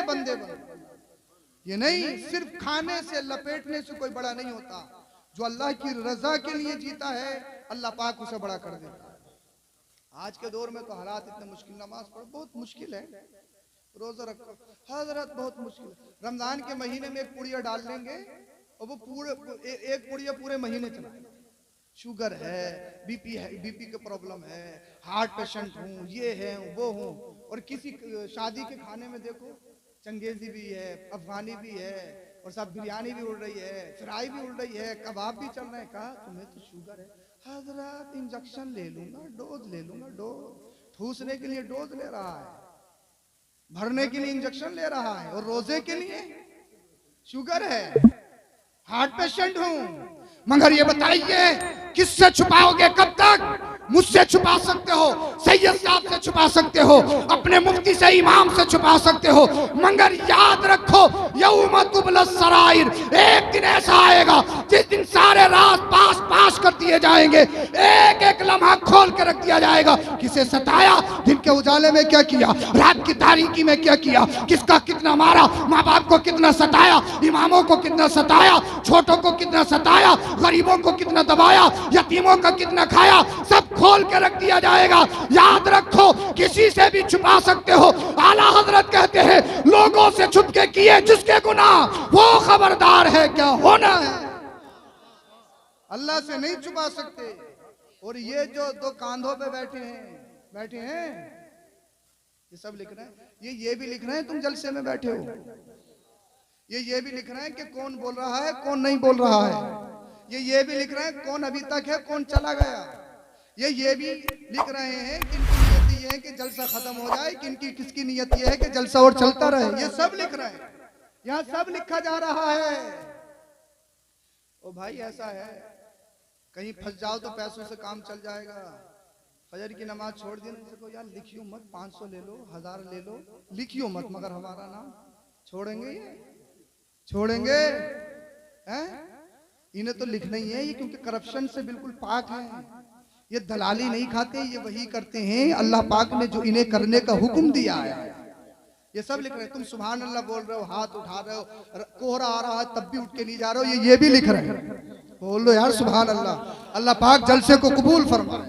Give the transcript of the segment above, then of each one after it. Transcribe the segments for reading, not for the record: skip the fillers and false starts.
बंदे बन। ये नहीं सिर्फ खाने से लपेटने से कोई बड़ा नहीं होता। जो अल्लाह की रजा के लिए जीता है अल्लाह पाक उसे बड़ा कर देता है। आज के दौर में तो हालात इतने मुश्किल, नमाज पढ़ बहुत मुश्किल है, रोजा रखो हजरत बहुत मुश्किल है। रमजान के महीने में एक पुड़िया डाल लेंगे और वो एक पुड़िया पूरे महीने चला। शुगर है, बीपी के प्रॉब्लम है, हार्ट पेशेंट हूँ, ये है वो हूँ। और किसी शादी के खाने में देखो चंगेजी भी है, अफगानी भी है, और सब बिरयानी भी उड़ रही है, फ्राई भी उड़ रही है, कबाब भी चल रहे हैं। कहा तुम्हें तो शुगर है? हजरत इंजेक्शन ले लूंगा, डोज ले लूंगा, डोज ठूसने के लिए डोज ले रहा है, भरने के लिए इंजेक्शन ले रहा है, और रोजे के लिए शुगर है, हार्ट पेशेंट हूं। मगर ये बताइए किससे छुपाओगे? कब तक? मुझसे छुपा सकते हो, सैयद साहब से छुपा सकते हो, अपने मुफ्ती से, इमाम से छुपा सकते हो, मगर याद रखो यौम तुबला सराइर, एक दिन ऐसा आएगा जिस दिन सारे राज पास पास कर दिए जाएंगे, एक एक लम्हा खोल के रख दिया जाएगा। किसे सताया? दिन के उजाले में क्या किया, रात की तारीकी में क्या किया, किसका कितना मारा, माँ बाप को कितना सताया, इमामों को कितना सताया, छोटों को कितना सताया, गरीबों को कितना दबाया, यतीमों का कितना खाया, सब खोल के रख दिया जाएगा। याद रखो किसी से भी छुपा सकते हो। आला हजरत कहते हैं लोगों से छुप के किए जिसके गुनाह वो खबरदार है क्या होना है। अल्लाह से नहीं छुपा सकते। और ये जो दो कांधों पे बैठे हैं ये सब लिख रहे हैं, ये भी लिख रहे हैं तुम जलसे में बैठे हो, ये भी लिख रहे हैं कि कौन बोल रहा है कौन नहीं बोल रहा है, ये भी लिख रहे हैं कौन अभी तक है कौन चला गया, ये भी लिख रहे हैं कि इनकी नियत ये है कि जलसा खत्म हो जाए, कि इनकी किसकी नियत ये है कि जलसा और चलता रहे। ये सब लिख रहे हैं, यहाँ सब लिखा जा रहा है। ओ भाई ऐसा है कहीं फंस जाओ तो पैसों से काम चल जाएगा। फजर की नमाज छोड़ दी तो यार लिखियो मत, 500 ले लो, 1000 ले लो, लिखियो मत, मगर हमारा नाम छोड़ेंगे हैं? इन्हें तो लिखना ही है ये, क्योंकि करप्शन से बिल्कुल पाक है। ये दलाली नहीं खाते, ये वही करते हैं अल्लाह पाक ने जो इन्हें करने का हुक्म दिया है। ये सब लिख रहे हैं। तुम सुभान अल्लाह बोल रहे हो, हाथ उठा रहे हो, कोहरा आ रहा है तब भी उठ के नहीं जा रहे हो, ये भी लिख रहे हैं। बोल लो यार सुभान अल्लाह। अल्लाह पाक जलसे को कबूल फरमाए।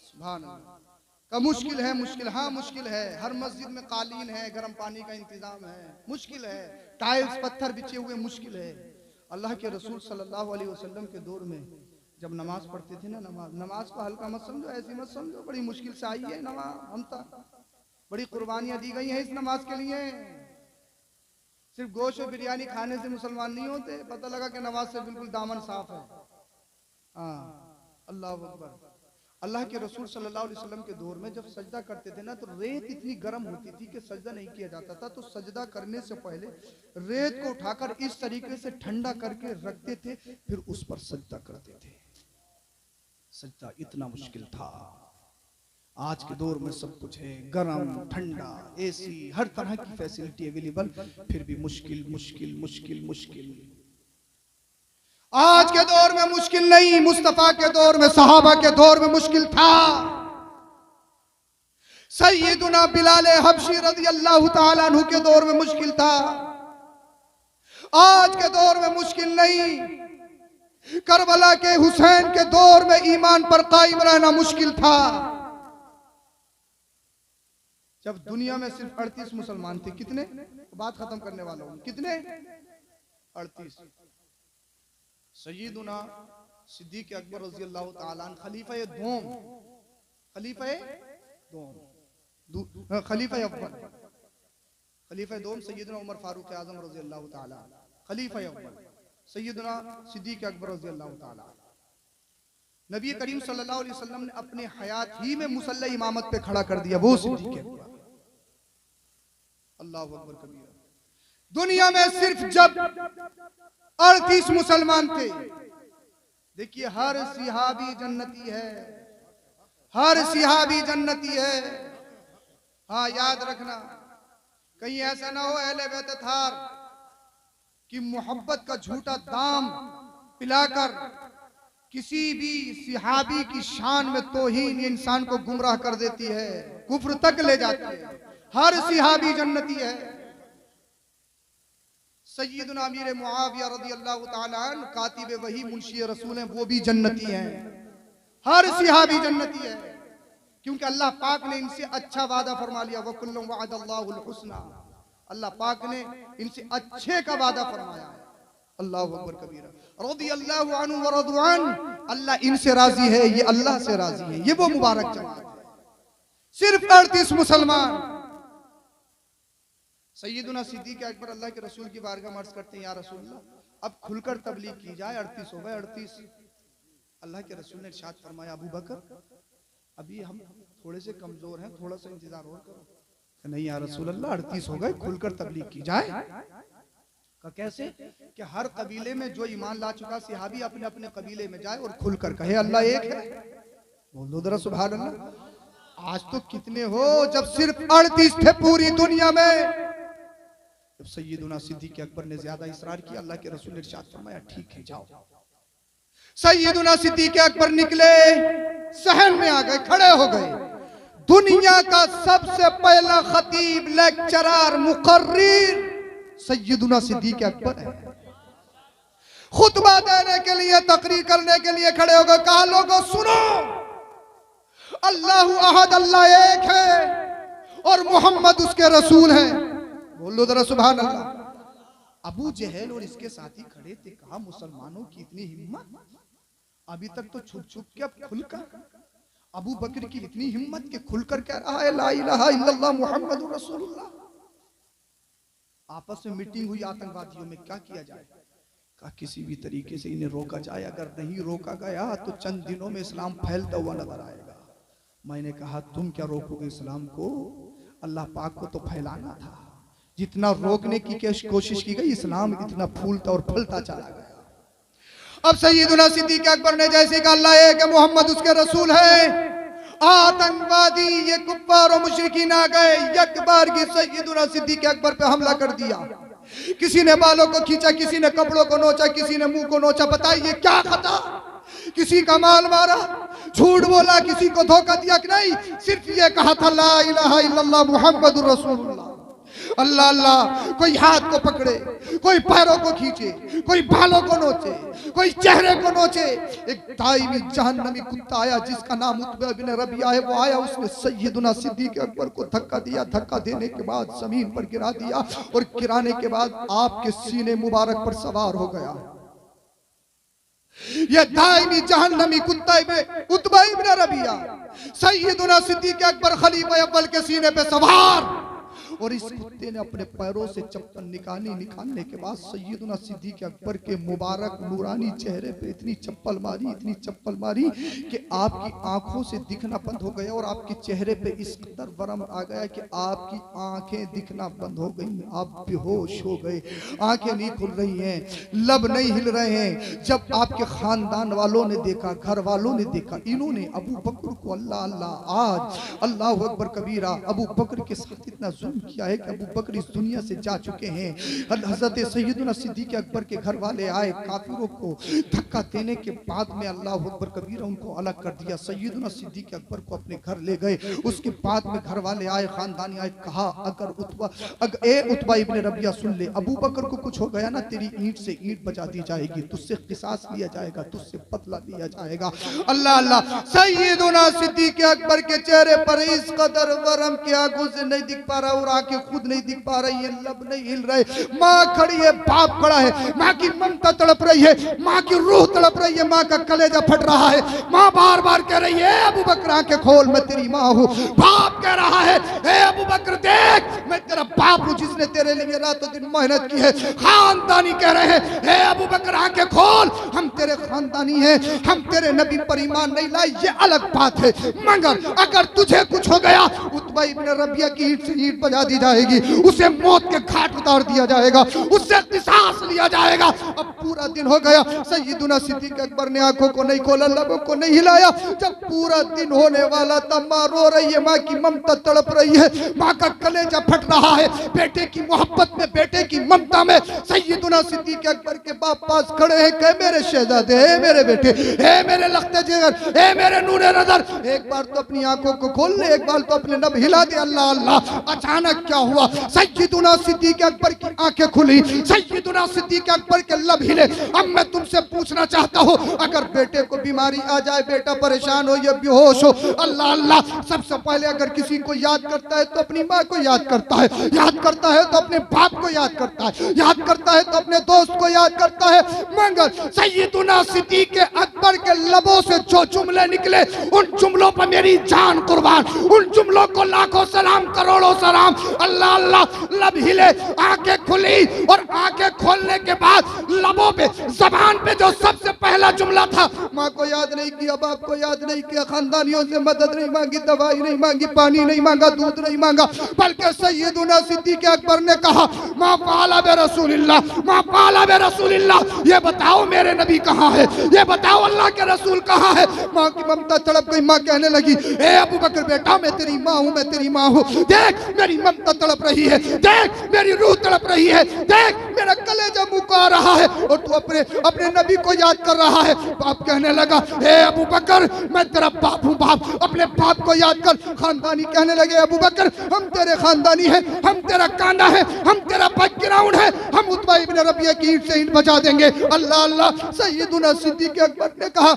सुभान अल्लाह। का मुश्किल है, मुश्किल, हाँ मुश्किल है। हर मस्जिद में कालीन है, गर्म पानी का इंतजाम है, मुश्किल है, टाइल्स पत्थर बिछे हुए, मुश्किल है। अल्लाह के रसूल सल्लल्लाहु अलैहि वसल्लम के दौर में जब नमाज पढ़ते थे ना, नमाज को हल्का मत समझो, ऐसी मत समझो बड़ी मुश्किल से आई है नमाज, हम तक बड़ी कुर्बानियां दी गई हैं इस नमाज के लिए। सिर्फ गोश्त और बिरयानी खाने से मुसलमान नहीं होते, पता लगा कि नमाज से बिल्कुल दामन साफ है। हाँ अल्लाह अकबर। अल्लाह के रसूल सल्लल्लाहु अलैहि वसल्लम के दौर में जब सजदा करते थे ना, तो रेत इतनी गर्म होती थी कि सजदा नहीं किया जाता था। तो सजदा करने से पहले रेत को उठाकर इस तरीके से ठंडा करके रखते थे, फिर उस पर सजदा करते थे। सजदा इतना मुश्किल था। आज के दौर में सब कुछ है, गरम ठंडा, एसी, हर तरह की फैसिलिटी अवेलेबल, फिर भी मुश्किल मुश्किल मुश्किल मुश्किल। आज के दौर में मुश्किल नहीं, मुस्तफा के दौर में, सहाबा के दौर में मुश्किल था। सैयदुना बिलाल हबशी रज़ियल्लाहु ताला अन्हु के दौर में मुश्किल था। आज के दौर में मुश्किल नहीं। करबला के हुसैन के दौर में ईमान पर कायम रहना मुश्किल था। जब दुनिया में सिर्फ 38 मुसलमान थे। कितने? बात खत्म करने वाला हूं। कितने? 38। सय्यदुना सिद्दीक अकबर रज़ियल्लाहु ताला अन्हु खलीफा दोम, खलीफा अव्वल, खलीफा दोम सय्यदुना उमर फारूक आजम रज़ियल्लाहु ताला, खलीफा अव्वल सय्यदुना सिद्दीक अकबर रज़ियल्लाहु ताला। नबी करीम सल्लल्लाहु अलैहि वसल्लम ने अपने हयात ही में मुसल्ला इमामत पे खड़ा कर दिया वो सिद्दीक अकबर। अल्लाहु अकबर कबीरा। दुनिया में सिर्फ जब 38 मुसलमान थे। देखिए हर सिहाबी जन्नती है, हर सिहाबी जन्नती है। हाँ याद रखना, कहीं ऐसा ना हो अहले बैत थार कि मोहब्बत का झूठा दाम पिलाकर किसी भी सिहाबी की शान में तौहीन इंसान को गुमराह कर देती है, कुफ्र तक ले जाती है। हर सिहाबी जन्नती है। सय्यदुना अमीर मुआविया रज़ियल्लाहु ताला अन्हु कातिब वही मुंशी रसूल हैं, वो भी जन्नती हैं। हर सिहाबी जन्नती है, क्योंकि अल्लाह पाक ने इनसे अच्छा वादा फरमा लिया। वकुल्लुम वअदल्लाहुल हुस्ना, अल्लाह पाक ने इनसे अच्छे का वादा फरमाया है। अल्लाहु अकबर कबीरा। रज़ियल्लाहु अन्हु व रज़वान, अल्लाह इनसे राजी है, ये अल्लाह से राजी है। ये वो मुबारक जमात है। सिर्फ 38 मुसलमान। सैयदुना सिद्दीक़ अकबर अल्लाह के रसूल की बारगाह में अर्ज करते हैं, या रसूल अल्लाह, अब खुलकर तबलीग की जाए। 38 हो गए, 38। अल्लाह के रसूल ने इरशाद फरमाया, अबू बकर अभी हम थोड़े से कमजोर हैं, थोड़ा सा इंतजार और करो। नहीं या रसूल अल्लाह, 38 हो गए, खुलकर तबलीग की जाए। का कैसे कि हर कबीले में जो ईमान ला चुका सिहाबी अपने अपने कबीले में जाए और खुलकर कहे अल्लाह एक है। बोल दो जरा सुभान अल्लाह। आज तो कितने हो, जब सिर्फ 38 थे पूरी दुनिया में। जब सैयदुना सिद्दीक़ अकबर ने ज्यादा इसरार किया, अल्लाह के रसूल ने इरशाद फरमाया, ठीक है जाओ। सैयदुना सिद्दीक़ अकबर निकले, सहन में आ गए, खड़े हो गए। दुनिया का सबसे पहला खतीब, लेक्चरर, मुकर्रिर सैयदुना सिद्दीक़ अकबर है। खुतबा देने के लिए, तकरीर करने के लिए खड़े हो गए। कहा, लोगों सुनो, अल्लाहु अहद, अल्लाह एक है और मोहम्मद उसके रसूल हैं। बोलो जरा सुभान अल्लाह। अबू जहल और इसके साथी खड़े थे। कहा, मुसलमानों की इतनी हिम्मत, अभी तक तो छुप छुप के, अब खुलकर। अबू बकर की इतनी हिम्मत कि खुलकर कह रहा है ला इलाहा इल्लल्लाह मुहम्मदुर रसूलुल्लाह। आपस में मीटिंग हुई आतंकवादियों में, क्या किया जाए। कहा, किसी भी तरीके से इन्हें रोका जाए, अगर नहीं रोका गया तो चंद दिनों में इस्लाम फैलता हुआ नजर आएगा। मैंने कहा, तुम क्या रोकोगे इस्लाम को, अल्लाह पाक को तो फैलाना था। जितना रोकने की कोशिश की गई, इस्लाम इतना फूलता और फलता चला गया। अब सैयदुना सिद्दीक़ अकबर ने जैसे कहा अल्लाह एक है, मोहम्मद उसके रसूल है, आतंकवादी ये कुफ्फार और मुशरिकीन आ गए, एक बार की सैयदुना सिद्दीक़ अकबर पे हमला कर दिया। किसी ने बालों को खींचा, किसी ने कपड़ों को नोचा, किसी ने मुंह को नोचा। बताइए क्या खता। किसी का माल मारा, झूठ बोला, किसी को धोखा दिया कि नहीं, सिर्फ ये कहा था ला इलाहा इल्लल्लाह मुहम्मदुर रसूलुल्लाह। अल्लाह अल्लाह। कोई हाथ को पकड़े, कोई पैरों को खींचे, कोई बालों को नोचे, कोई चेहरे को नोचे। एक दाइमी जहन्नमी कुत्ता आया जिसका नाम उत्बा बिन रबिया है। वो आया, उसने सैयदुना सिद्दीक़ अकबर को धक्का दिया। धक्का देने के बाद जमीन पर गिरा दिया और गिराने के बाद आपके सीने मुबारक पर सवार हो गया। ये दाइमी जहन्नमी कुत्ता उत्बा इब्न रबिया सैयदुना सिद्दीक़ अकबर खलीफा अव्वल के सीने पे सवार। और इस कुत्ते ने अपने पैरों से चप्पल निकालने के बाद सैयदुना सिद्दीक़ अकबर के मुबारक नूरानी चेहरे पे इतनी चप्पल मारी कि आपकी आंखों से दिखना बंद हो गया और आपके चेहरे पे इस कदर वरम आ गया कि आपकी आंखें दिखना बंद हो गई। आप बेहोश हो गए, आंखें नहीं खुल रही हैं, लब नहीं हिल रहे हैं। जब आपके खानदान वालों ने देखा, घर वालों ने देखा, इन्होंने अबू बकर को अल्लाह अल्लाह आज अल्लाह अकबर कबीरा अबू बकर के साथ इतना जुल्म किया है कि अबू बकर इस दुनिया से जा चुके हैं। हजरत सैयदुना सिद्दीक़ अकबर के घर वाले आए, काफिरों को धक्का देने के बाद में अल्लाह अकबर कबीरा उनको अलग कर दिया। सैयदुना सिद्दीक़ अकबर को अपने घर ले गए। उसके बाद में घर वाले आए, खानदानी आए। कहा, अगर उत्बा इब्न रबिया सुन ले, अबू बकर को कुछ हो गया ना, तेरी ईंट से ईंट बजा दी जाएगी, तुझसे किसास लिया जाएगा, तुझसे बदला लिया जाएगा। अल्लाह अल्लाह। सैयदुना सिद्दीक़ अकबर के चेहरे पर इस कदर वरम की आंखों से नहीं दिख पा रहा और आंखें खुद नहीं दिख पा रही है, लब नहीं हिल रहे। माँ खड़ी है, बाप खड़ा है, माँ की ममता तड़प रही है, माँ की रूह तड़प रही है, माँ का कलेजा फट रहा है। माँ बार बार कह रही है, अबू बकर आंखें खोल, मैं तेरी माँ हूँ। बाप कह रहा है, ए अबू बकर देख, मैं तेरा बाप हूँ जिसने तेरे लिए रातों दिन मेहनत की है। खानदानी कह रहे हैं, ए अबू बकर आंखें खोल, हम तेरे खानदानी हैं, हम तेरे नबी पर ईमान नहीं लाए, ये अलग बात है, मगर अगर तुझे कुछ हो गया, उत्बा इब्न रबिया की ईंट से ईंट बजा दी जाएगी, उसे मौत के घाट उतार दिया जाएगा, उससे किसास लिया जाएगा। अब पूरा दिन हो गया, सैयदुना सिद्दीक़ अकबर ने आंखों को नहीं खोला, लबों को नहीं हिलाया। जब पूरा दिन होने वाला था, माँ रो रही है, माँ की ममता तड़प रही है, माँ का कलेजा फट रहा है। बेटे की मोहब्बत में, बेटे की ममता में सैयदुना सैयदुना सिद्दीक अकबर के बाप पास खड़े हैं, कहे मेरे शहजादे, हे मेरे बेटे, हे मेरे लख्ते जिगर, हे मेरे नूरे नजर, एक बार तो अपनी आंखों को खोल ले, एक बार तो अपने लब हिला दे। अल्लाह अल्लाह, अचानक क्या हुआ? सैयदुना सिद्दीक अकबर की आंखें खुली, सैयदुना सिद्दीक अकबर के लब हिले। अब मैं तुमसे पूछना चाहता हूँ, अगर बेटे को बीमारी आ जाए, बेटा परेशान हो या बेहोश हो, अल्लाह अल्लाह, सबसे पहले अगर किसी को याद करता है तो अपनी माँ को याद करता है, याद करता है तो अपने बाप को याद करता है, याद करता है तो अपने दोस्त को याद करता है। मगर सैयदुना सिद्दीक अकबर के लबों से जो जुमले निकले, उन जुमलों पर मेरी जान कुर्बान, उन जुमलों को लाखों सलाम, करोड़ों सलाम। अल्लाह अल्लाह, लब हिले, आंखें खुली, और आंखें खोलने के बाद लबों पे, जबान पे जो सबसे पहला जुमला था, माँ को याद नहीं किया, बाप को याद नहीं किया, खानदानियों से मदद नहीं मांगी, दवाई नहीं मांगी, पानी नहीं मांगा, दूध नहीं मांगा, बल्कि सैयदुना सिद्दीक अकबर ने कहा, माँ पाला बे रसूलिल्लाह, माँ पाला बे रसूलिल्लाह, ये बताओ मेरे नबी कहाँ है, ये बताओ अल्लाह के रसूल कहाँ है। माँ की ममता तड़प गई। माँ कहने लगी, ए अबू बकर बेटा, मैं तेरी माँ हूँ, मैं तेरी माँ हूँ, देख मेरी ममता तड़प रही है, देख मेरी रूह तड़प रही है, देख मेरा कलेजा मुका रहा है, और तू अपने नबी को याद कर रहा है। बाप कहने लगा, ए अबू बकर, मैं तेरा बाप हूँ, बाप, अपने बाप को याद कर। खानदानी कहने लगे, अबू बकर, हम तेरे खानदानी हैं, हम तेरा कांदा है, हम तेरा बैकग्राउंड है, हम उतबा इब्न रबिया की ईंट से ईंट बजा देंगे। अल्लाह अल्लाह, सैयदुना सिद्दीक अकबर ने कहा,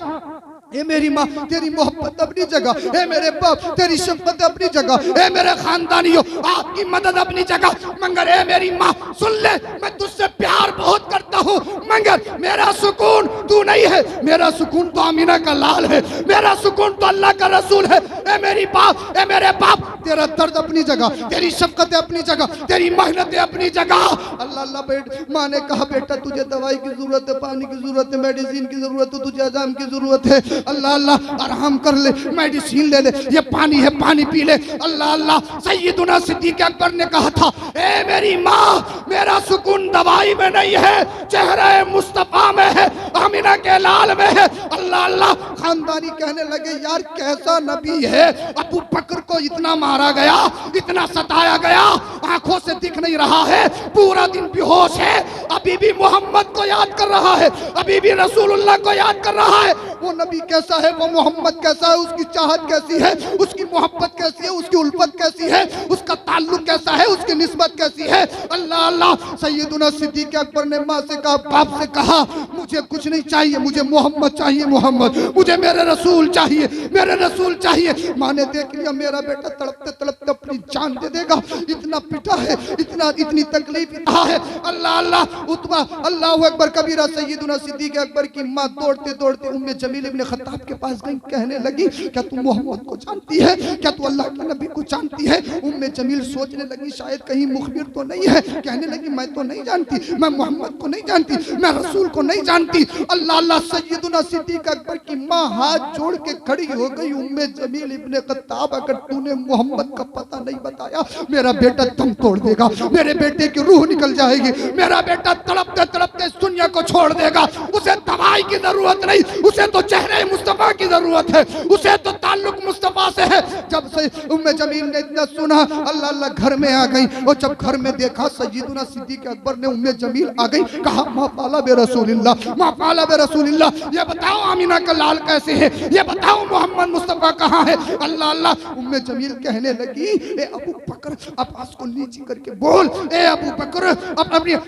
ए मेरी माँ, तेरी मोहब्बत अपनी जगह, ए मेरे बाप, तेरी शफकत अपनी जगह, ए मेरे खानदानियों, आपकी मदद अपनी जगह, मगर ए मेरी माँ सुन ले, मैं तुझसे प्यार बहुत करता हूँ, मगर मेरा सुकून तू नहीं है, मेरा सुकून तो आमीना का लाल है, मेरा सुकून तो अल्लाह का रसूल है। ए मेरी बाप, ए मेरे बाप, तेरा दर्द अपनी जगह, तेरी शफकत अपनी जगह, तेरी मेहनत अपनी जगह। अल्लाह अल्लाह, बेट, माँ ने कहा, बेटा तुझे दवाई की जरूरत है, पानी की जरूरत है, मेडिसिन की जरूरत है, तुझे अजाम की जरूरत है। अल्लाह अल्लाह, आराम कर ले, मेडिसिन ले ले, ये पानी है, पानी पी ले। अल्लाह अल्लाह, सैयदुना सिद्दीक अकबर ने कहा था, ए मेरी माँ, मेरा सुकून दवाई में नहीं है, चेहरे मुस्तफा में है, आमिना के लाल में है। अल्लाह अल्लाह, खानदानी कहने लगे, यार कैसा नबी है, अबू बकर को इतना मारा गया, इतना सताया गया, आंखों से दिख नहीं रहा है, पूरा दिन बेहोश है, अभी भी मोहम्मद को याद कर रहा है, अभी भी रसूलुल्लाह को याद कर रहा है। वो नबी कैसा है, वो मोहम्मद कैसा है, उसकी चाहत कैसी है, उसकी मोहब्बत कैसी है, उसकी उल्फत कैसी है, उसका ताल्लुक कैसा है, उसकी निस्बत कैसी है। अल्लाह अल्लाह, सैयदुना सिद्दीक अकबर ने माँ से कहा, बाप से कहा, मुझे कुछ नहीं चाहिए, मुझे मोहम्मद चाहिए, मोहम्मद, मुझे मेरे रसूल चाहिए, मेरे रसूल चाहिए। माँ ने देख लिया, मेरा बेटा तड़पते तड़पते अपनी जान दे देगा, इतना पिटा है, इतनी तकलीफ है। अल्लाह अल्लाह, उतबा, अल्लाह अकबर कबीरा। सैयदुना सिद्दीक अकबर की माँ दौड़ते दौड़ते उम्मे जमील इब्न खत्ताब के पास गई, कहने लगी, क्या तू मोहम्मद को जानती है, क्या तू अल्लाह के नबी को जानती है? उम्मे जमील सोचने लगी, शायद कहीं मुखबिर तो नहीं है, कहने लगी, मैं तो नहीं जानती, मैं मोहम्मद को नहीं जानती, मैं रसूल को नहीं जानती। अल्लाह अल्लाह, सैयदुना सिद्दीक अकबर की माँ हाथ जोड़ के खड़ी हो गई, उम्मे जमील इब्न खत्ताब, अगर तूने मोहम्मद का पता नहीं बताया, मेरा बेटा दम तोड़ देगा, मेरे बेटे की रूह निकल जाएगी, मेरा बेटा तड़पते तड़पते इस दुनिया को छोड़ देगा। उसे दवाई की जरूरत नहीं, उसे तो चेहरे मुस्तफा की जरूरत है, उसे तो ताल्लुक मुस्तफा से है। जब से उम्मे जमील ने इतना सुना, अल्लाह अल्लाह घर में आ गई, और जब घर में देखा सैयदुना सिद्दीक अकबर ने, उम्मे जमील आ गई, कहा, माँ पाला बे रसूलिल्लाह, माँ पाला बे रसूलिल्लाह, ये बताओ आमिना का लाल कैसे है, ये बताओ मोहम्मद मुस्तफा कहाँ है। अल्लाह अल्लाह, उम्मे जमील कहने लगी, ए अबू बकर, आवाज को नीचे करके बोल, ए अबू बकर,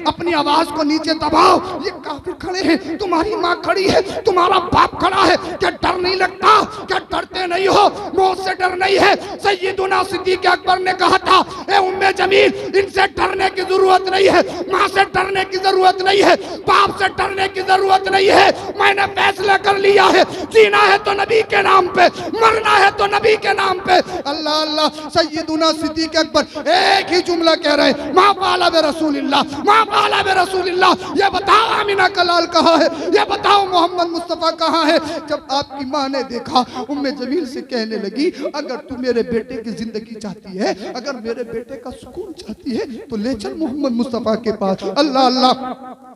अपनी आवाज को नीचे दबाओ, ये काफिर खड़े हैं, तुम्हारी माँ खड़ी है, तुम्हारा बाप खड़ा है, क्या डर नहीं लगता, क्या डरते नहीं हो, मौत से डर नहीं है। सैयदुना सिद्दीक अकबर ने कहा था, ए उम्मे जमील, इनसे डरने की जरूरत नहीं है, माँ से डरने की जरूरत नहीं है, बाप से डरने की जरूरत नहीं है, मैंने फैसला कर लिया है, जीना है तो नबी के नाम पे, मरना है तो नबी के नाम पे। अल्लाह अल्लाह, सैयदुना सिद्दीक अकबर एक ही जुमला कह रहे, माँ पाला बे रसूलिल्लाह, माँ पाला बे रसूलिल्लाह, ये बताओ आमिना का लाल कहाँ है, ये बताओ मोहम्मद मुस्तफा कहाँ है। जब आपकी माँ ने देखा, उम्मे जमील से कहने लगी, अगर तू मेरे बेटे की जिंदगी चाहती है, अगर मेरे बेटे का सुकून चाहती है, तो ले चल मोहम्मद मुस्तफा के पास। अल्लाह अल्लाह,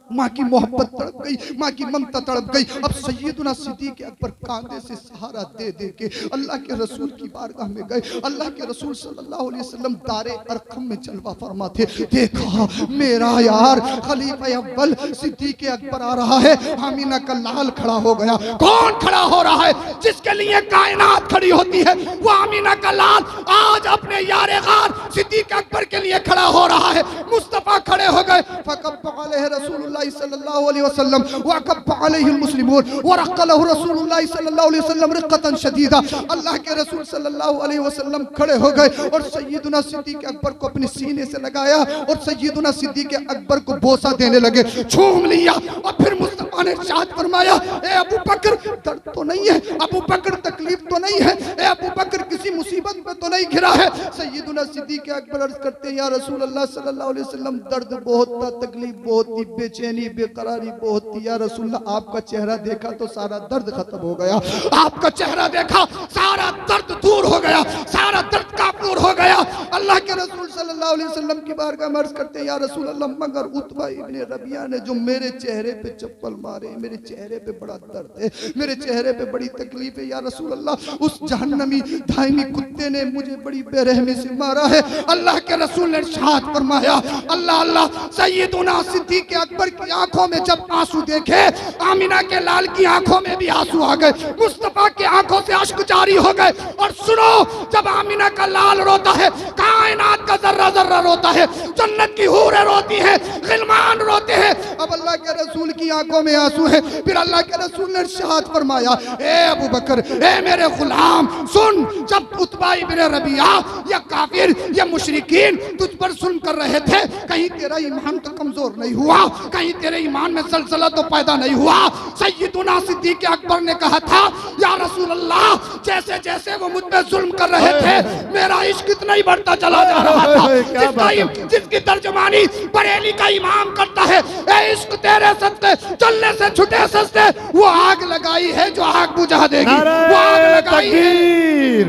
माँ की मोहब्बत तड़प गई, माँ की ममता तड़प गई। अब सैयदना सिद्दीक़ अकबर कांधे से सहारा दे दे के अल्लाह के रसूल की बारगाह में गए। अल्लाह के रसूल सल्लल्लाहु अलैहि वसल्लम दारे अरकम में जलवा फरमा थे। देखा मेरा यार खलीफा अव्वल सिद्दीक़ अकबर आ रहा है। आमीना का लाल खड़ा हो गया। कौन खड़ा हो रहा है? जिसके लिए कायनात खड़ी होती है, वो आमीना का लाल आज अपने यारे गार सिद्दीक़ अकबर के लिए खड़ा हो रहा है। मुस्तफा खड़े हो गए। फकब्ब अलैहि रसूलुल्लाह सल्लल्लाहु अलैहि वसल्लम व कब्ब अलैहि मुस्लिमून व रक़लहु रसूलुल्लाह सल्लल्लाहु अलैहि वसल्लम रिक़तन शदीदा। अल्लाह के रसूल सल्लल्लाहु अलैहि वसल्लम खड़े हो गए और सैयदना सिद्दीक़ अकबर को अपने सीने से लगाया और सैयदना सिद्दीक़ अकबर को बोसा देने लगे, छूम लिया। और फिर मुस्तफा ने इरशाद फरमाया, ए अबू बकर दर्द तो नहीं है? अबू बकर तकलीफ तो नहीं है? ए अबू बकर किसी मुसीबत में तो नहीं घिरा है? सैयदना सिद्दीक़ अकबर अर्ज करते हैं, या रसूल अल्लाह सल्लल्लाहु अलैहि वसल्लम दर्द बहुत था, तकलीफ बहुत थी, बेचैनी बेकरारी बहुत थी। या रसूल अल्लाह आपका चेहरा देखा तो सारा दर्द खत्म हो गया। आपका चेहरा देखा सारा दर्द दूर हो गया, सारा दर्द काफूर हो गया। अल्लाह के रसूल सल्लल्लाहु अलैहि वसल्लम की बारगाह में अर्ज करते हैं, या रसूल अल्लाह मगर उतबा इब्ने रबिया ने जो मेरे चेहरे पे चप्पल मारे, मेरे चेहरे पे बड़ा दर्द है, मेरे चेहरे पे बड़ी तकलीफ है। या रसूल अल्लाह उस जहन्नमी दाइमी कुत्ते ने मुझे बड़ी बेरहमी से मारा है। अल्लाह के रसूल ने इरशाद फरमाया, अल्लाह अल्लाह, सैयदना सिद्दीक़ अकबर की आंखों में जब आंसू देखे, आमीना के लाल की आंखों में भी आंसू आ गए, मुस्तफा की आंखों से अश्क जारी हो गए। और सुनो, जब आमीना का लाल रोता है, कायनात का जर्रा जर्रा रोता है, जन्नत की हूरें रोती हैं, गिलमान रोते हैं। अब अल्लाह के रसूल की आंखों में आंसू है। फिर अल्लाह के रसूल ने इरशाद फरमाया, ए अबू बकर, ए मेरे गुलाम सुन, जब उतबा इब्ने रबिया या काफिर या मुशरिकीन तुझ पर जुल्म कर रहे थे, कहीं तेरा ईमान तो कमजोर नहीं हुआ, कहीं तेरे ईमान में सलसला तो पैदा नहीं हुआ। सैयदना सिद्दीक़ अकबर ने कहा था, या रसूल अल्लाह, जैसे जैसे वो मुझ पे जुल्म कर रहे थे, मेरा इश्क इतना ही बढ़ता चला जा रहा था। जिसकी तर्जुमानी बरेली का इमाम करता है, ए इश्क तेरे सदके चलने से छुटे सस्ते, वो आग लगाई है जो आग बुझा देगी, वो आग लगाई है।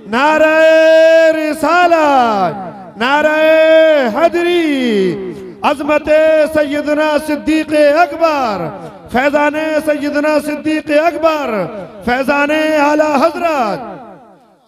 नारे रिसालत, नारे हैदरी, अज़मते सैयदना सिद्दीक़ अकबर, फैज़ाने सैयदना सिद्दीक़ अकबर, फैज़ाने आला हज़रत।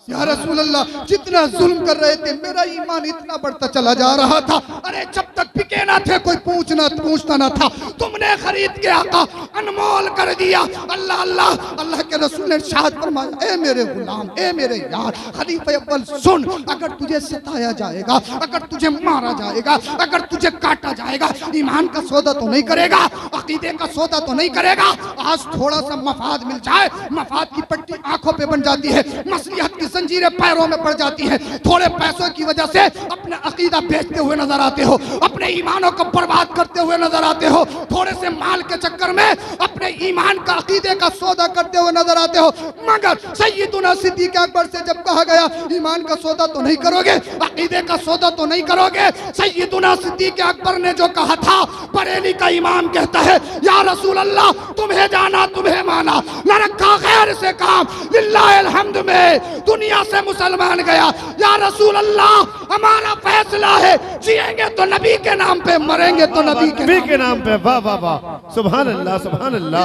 या रसूल अल्लाह, जितना जुल्म कर रहे थे मेरा ईमान इतना बढ़ता चला जा रहा था। अरे जब तक बिके ना थे कोई पूछता ना था, तुमने खरीद के आका अनमोल कर दिया। अल्लाह अल्लाह, अल्लाह के रसूल ने इरशाद फरमाया, ए मेरे गुलाम, ए मेरे यार खलीफा अव्वल सुन, अगर तुझे सताया जाएगा, अगर तुझे मारा जाएगा, अगर तुझे काटा जाएगा, ईमान का सौदा तो नहीं करेगा, अकीदे का सौदा तो नहीं करेगा। आज थोड़ा सा मफाद मिल जाए, मफाद की पट्टी आंखों पे बन जाती है, मसलिहत की जंजीरें पैरों में पड़ जाती है। थोड़े पैसों की वजह से अपने अकीदा बेचते हुए नजर आते हो, अपने ईमानों को बर्बाद करते हुए नजर आते हो, थोड़े से माल के चक्कर में अपने ईमान का अकीदे का सौदा करते हुए नजर आते हो। मगर सैयदना सिद्दीक़ अकबर से जब कहा गया, ईमान का सौदा तो नहीं करोगे, अकीदे का सौदा तो नहीं करोगे, सैयदना सिद्दीक़ अकबर ने जो कहा था, बरेली का इमाम कहता है, या रसूल अल्लाह, तुम्हें जाना तुम्हें माना, न रखा खैर से काम, लिल्लाहिल हम्द में दुनिया से मुसलमान गया। या रसूल अल्लाह, हमारा फैसला है, जिएंगे तो नबी के नाम पे, मरेंगे तो नबी के नाम पे। वाह वाह वाह, सुभान अल्लाह, सुभान अल्लाह,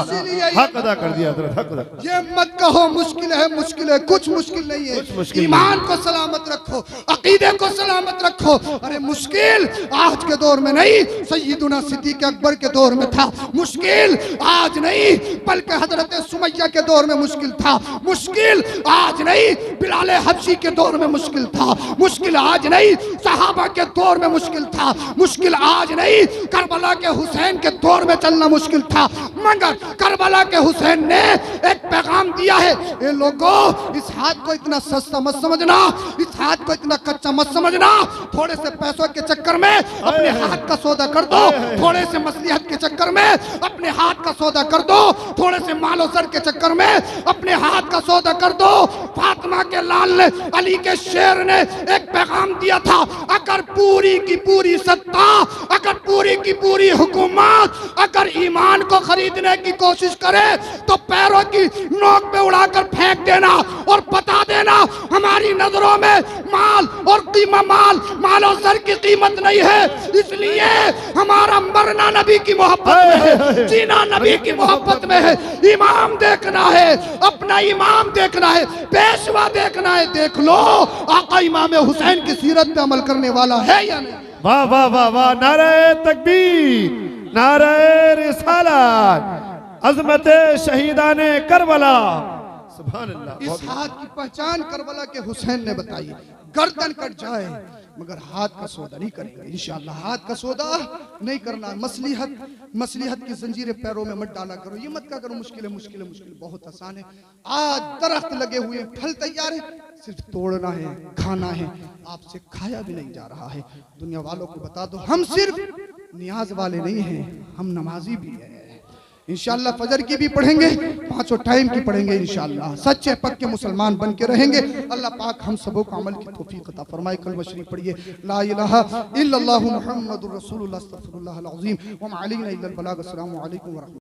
हक अदा कर दिया हज़रत, हक अदा। ये मत कहो मुश्किल है, मुश्किल है, कुछ मुश्किल नहीं है। ईमान को सलामत रखो, अकीदे को सलामत रखो। अरे मुश्किल आज के दौर में नहीं, सैयदना सिद्दीक़ अकबर के दौर में था। मुश्किल आज नहीं, बल्कि हजरत सुमैया के दौर में मुश्किल था। मुश्किल आज नहीं, बिलाल हबशी के दौर में मुश्किल था। मुश्किल आज नहीं, सहाबा के दौर में मुश्किल था। मुश्किल आज नहीं, करबला के हुसैन के दौर में चलना मुश्किल था। मगर करबला के हुसैन ने एक पैगाम दिया है, ये लोगों, इस हाथ को इतना सस्ता मत समझना, इस हाथ को इतना कच्चा मत समझना। थोड़े से पैसों के चक्कर में अपने हाथ का सौदा कर दो, थोड़े से मसलिहत के चक्कर में अपने हाथ का सौदा कर दो, थोड़े से मालो सर के चक्कर में अपने हाथ का सौदा कर दो। फातिमा के लाल ने, अली के शेर ने एक पैगाम दिया था, अगर पूरी पूरी की पूरी सत्ता, अगर पूरी की पूरी हुकूमत अगर ईमान को खरीदने की कोशिश करे तो पैरों की नोक पे उड़ाकर फेंक देना और बता देना हमारी नजरों में माल और माल और सर की कीमत नहीं है। इसलिए हमारा मरना नबी की मोहब्बत में है, जीना नबी की मोहब्बत में है। इमाम देखना है, अपना इमाम देखना है, पेशवा देखना है। देख लो आका इमाम हुसैन की सीरत पे अमल करने वाला है या नहीं। वाह वाह वाह वाह, नारे तकबीर, नारे रिसालत, अजमत शहीदाने करबला, सुभान अल्लाह। इस हाथ की पहचान करबला के हुसैन ने बताई। गर्दन कट जाए मगर हाथ का सौदा नहीं करेंगे इंशाअल्लाह। हाथ का सौदा नहीं करना। मसलिहत की जंजीरें पैरों में मत डाला करो। ये मत करो मुश्किल बहुत आसान है। आज दरख्त लगे हुए, फल तैयार है, सिर्फ तोड़ना है, खाना है। आपसे खाया भी नहीं जा रहा है। दुनिया वालों को बता दो हम सिर्फ नियाज वाले नहीं हैं, हम नमाजी भी हैं। इंशाअल्लाह फजर की भी पढ़ेंगे, पांचों टाइम की पढ़ेंगे इंशाअल्लाह। सच्चे पक्के मुसलमान बन के रहेंगे। अल्लाह पाक हम सबों को अमल की तौफीक अता फरमाए। कलमा शरीफ पढ़िए, ला इलाहा इल्लल्लाहु मुहम्मदुर रसूलुल्लाह अस्तगफिरुल्लाह अल अज़ीम व मा अलैना इल्लल बलाग। अस्सलामु अलैकुम व रहमतुल्लाह।